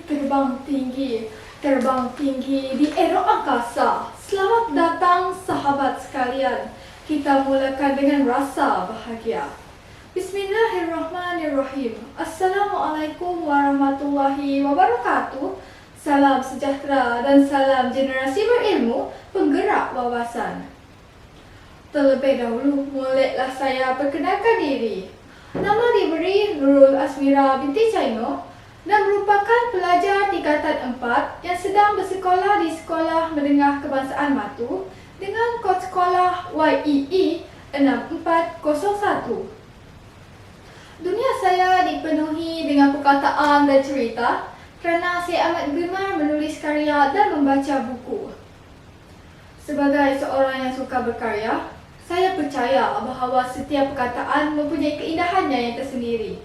Terbang tinggi di era angkasa. Selamat datang sahabat sekalian. Kita mulakan dengan rasa bahagia. Bismillahirrahmanirrahim. Assalamualaikum warahmatullahi wabarakatuh. Salam sejahtera dan salam generasi berilmu, penggerak wawasan. Terlebih dahulu, mulailah saya perkenalkan diri. Nama diberi Nurul Asmira binti Caino dan merupakan pelajar tingkatan 4 yang sedang bersekolah di Sekolah Menengah Kebangsaan Matu dengan kod sekolah YEE 6401. Dunia saya dipenuhi dengan perkataan dan cerita kerana saya amat gemar menulis karya dan membaca buku. Sebagai seorang yang suka berkarya, saya percaya bahawa setiap perkataan mempunyai keindahannya yang tersendiri.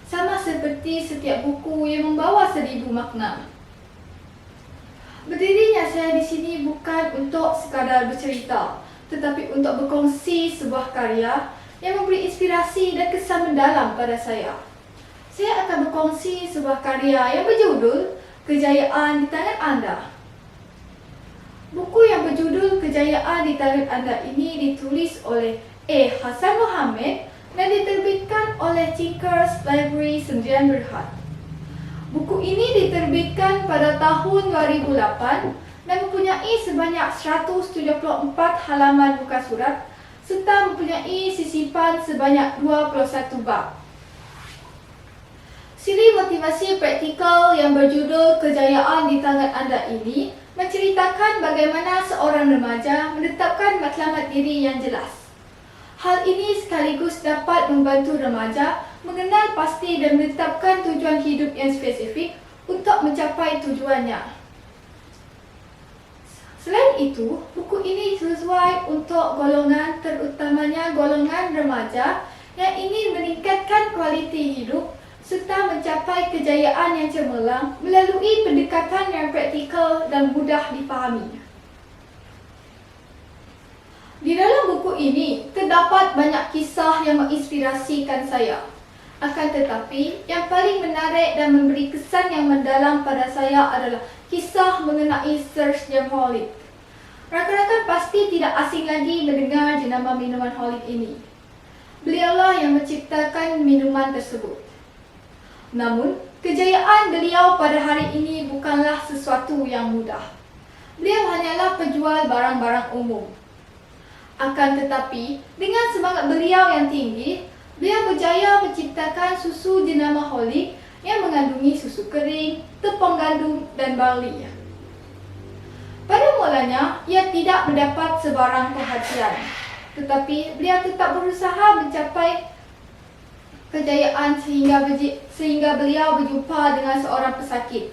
Sama seperti setiap buku yang membawa 1000 makna. Berdirinya saya di sini bukan untuk sekadar bercerita, tetapi untuk berkongsi sebuah karya yang memberi inspirasi dan kesan mendalam pada saya. Saya akan berkongsi sebuah karya yang berjudul Kejayaan di Tangan Anda. Buku yang berjudul Kejayaan di Tangan Anda ini ditulis oleh A. Hassan Mohamad dan diterbitkan oleh Thinkers Library Sdn Bhd. Buku ini diterbitkan pada tahun 2008 dan mempunyai sebanyak 174 halaman muka surat serta mempunyai sisipan sebanyak 21 bab. Siri motivasi praktikal yang berjudul Kejayaan di Tangan Anda ini menceritakan bagaimana seorang remaja menetapkan matlamat diri yang jelas. Hal ini sekaligus dapat membantu remaja mengenal pasti dan menetapkan tujuan hidup yang spesifik untuk mencapai tujuannya. Selain itu, buku ini sesuai untuk golongan, terutamanya golongan remaja yang ingin meningkatkan kualiti hidup serta mencapai kejayaan yang cemerlang melalui pendekatan yang praktikal dan mudah dipahami. Di dalam buku ini, terdapat banyak kisah yang menginspirasikan saya. Akan tetapi, yang paling menarik dan memberi kesan yang mendalam pada saya adalah kisah mengenai Sir James Holick. Rakan-rakan pasti tidak asing lagi mendengar jenama minuman Holick ini. Beliaulah yang menciptakan minuman tersebut. Namun, kejayaan beliau pada hari ini bukanlah sesuatu yang mudah. Beliau hanyalah penjual barang-barang umum. Akan tetapi, dengan semangat beliau yang tinggi, beliau berjaya menciptakan susu jenama Holick yang mengandungi susu kering, tepung gandum dan barli. Pada mulanya, ia tidak mendapat sebarang perhatian, tetapi beliau tetap berusaha mencapai kejayaan sehingga beliau berjumpa dengan seorang pesakit.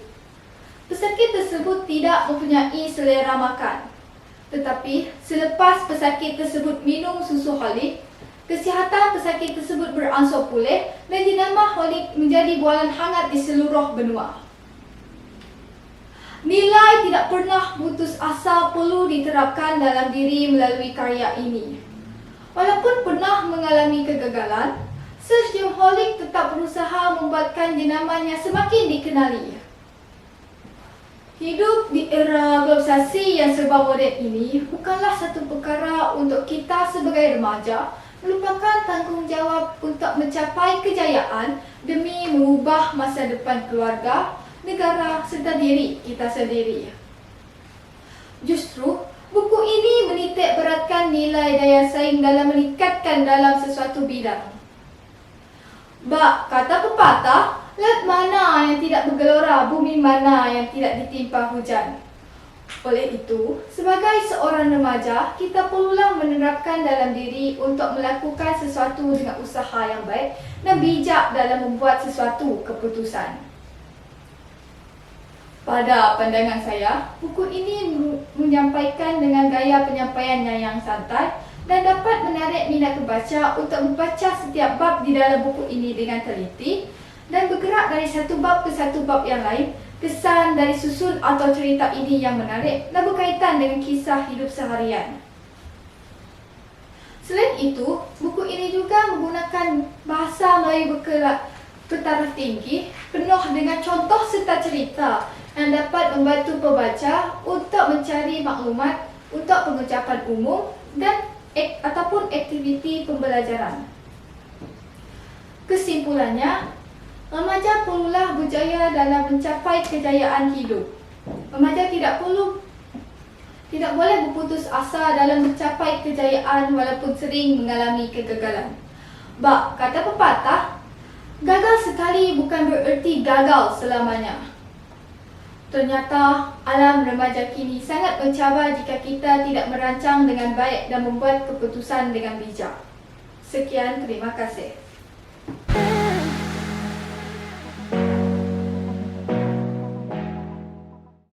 Pesakit tersebut tidak mempunyai selera makan. Tetapi, selepas pesakit tersebut minum susu Holick, kesihatan pesakit tersebut beransur pulih dan jenama Holick menjadi bualan hangat di seluruh benua. Nilai tidak pernah putus asa perlu diterapkan dalam diri melalui karya ini. Walaupun pernah mengalami kegagalan, Sir James Holick tetap berusaha membuatkan jenamanya semakin dikenali. Hidup di era globalisasi yang serba moden ini bukanlah satu perkara untuk kita sebagai remaja melupakan tanggungjawab untuk mencapai kejayaan demi mengubah masa depan keluarga, negara serta diri kita sendiri. Justru, buku ini menitik beratkan nilai daya saing dalam meningkatkan dalam sesuatu bidang. Bak kata pepatah, laut mana yang tidak bergelora, bumi mana yang tidak ditimpa hujan. Oleh itu, sebagai seorang remaja, kita perlulah menerapkan dalam diri untuk melakukan sesuatu dengan usaha yang baik dan bijak dalam membuat sesuatu keputusan. Pada pandangan saya, buku ini menyampaikan dengan gaya penyampaiannya yang santai dan dapat menarik minat pembaca untuk membaca setiap bab di dalam buku ini dengan teliti dan bergerak dari satu bab ke satu bab yang lain. Kesan dari susun atau cerita ini yang menarik dan berkaitan dengan kisah hidup seharian. Selain itu, buku ini juga menggunakan bahasa Melayu ke taraf tinggi, penuh dengan contoh serta cerita yang dapat membantu pembaca untuk mencari maklumat untuk pengucapan umum dan ataupun aktiviti pembelajaran. Kesimpulannya, remaja perlulah berjaya dalam mencapai kejayaan hidup. Remaja tidak boleh berputus asa dalam mencapai kejayaan walaupun sering mengalami kegagalan. Bak kata pepatah, gagal sekali bukan bererti gagal selamanya. Ternyata alam remaja kini sangat mencabar jika kita tidak merancang dengan baik dan membuat keputusan dengan bijak. Sekian, terima kasih.